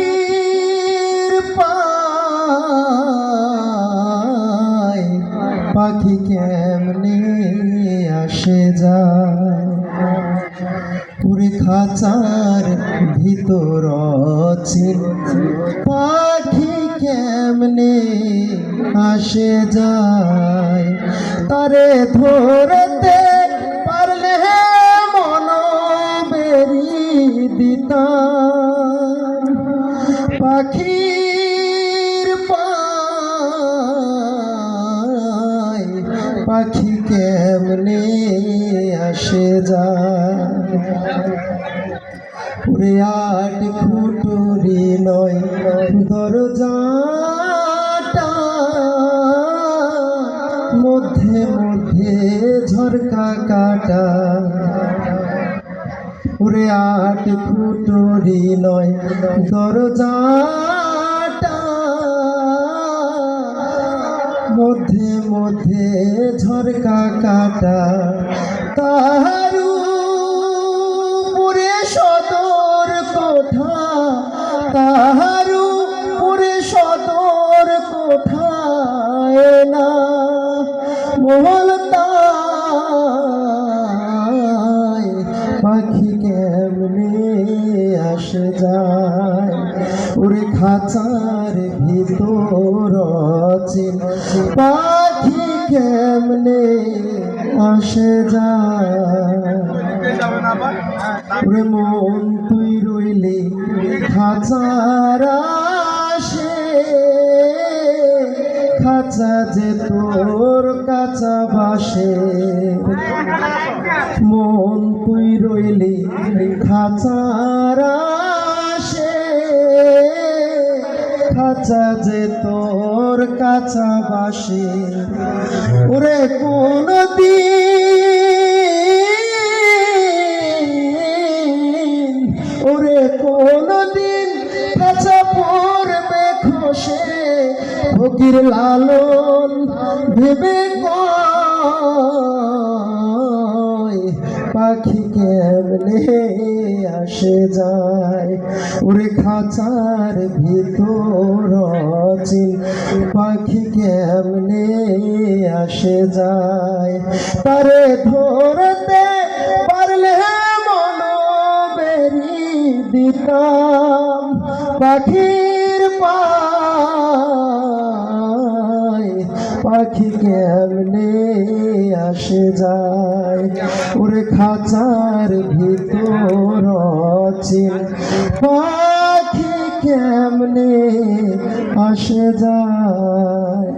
পাখির পায় পাখি কেমনে আসে যায় পুরে খাঁচার ভিতর অচিন পাখি কেমনে আসে যায় তারে ধরতে পারলে মন বেরি দিতাম পাখির পায় পাখি কেমনে আসে যায় পুরে আট খুটুরি নয় দরজাটা মধ্যে মধ্যে ঝরকা কাটা পুরে আট খুটুরি নয় দরজাটা মধ্যে মধ্যে ঝরকা কাটা তাহারু পুরে সদর কোঠা তাহারু পুরে সদর কোঠায় না মহলতায় পাখি কেমনে আসে যায় ওরে খাঁচার ভিতর অচিন পাখি কেমনে আসে যায় ওরে মন তুই রইলি খাঁচার আসে খাঁচা যে তোর কাঁচা বাসে মন তুই রইলি খাঁচার আসে খাঁচা যে তোর কাঁচা বাসে ওরে কোন দিন ওরে কোন দিন খাঁচা পড়বে খসে ফকির লালন ভেবে কয় পাখি কেমনে আসে যায় ওরে খাঁচার ভিতর অচিন পাখি কেমনে আসে যায় তারে ধরতে পারলে মন বেরি দিতাম পাখির পায় পাখি কেমনে আসে যায় ওরে খাঁচার ভিতর অচিন পাখি কেমনে আসে যায়।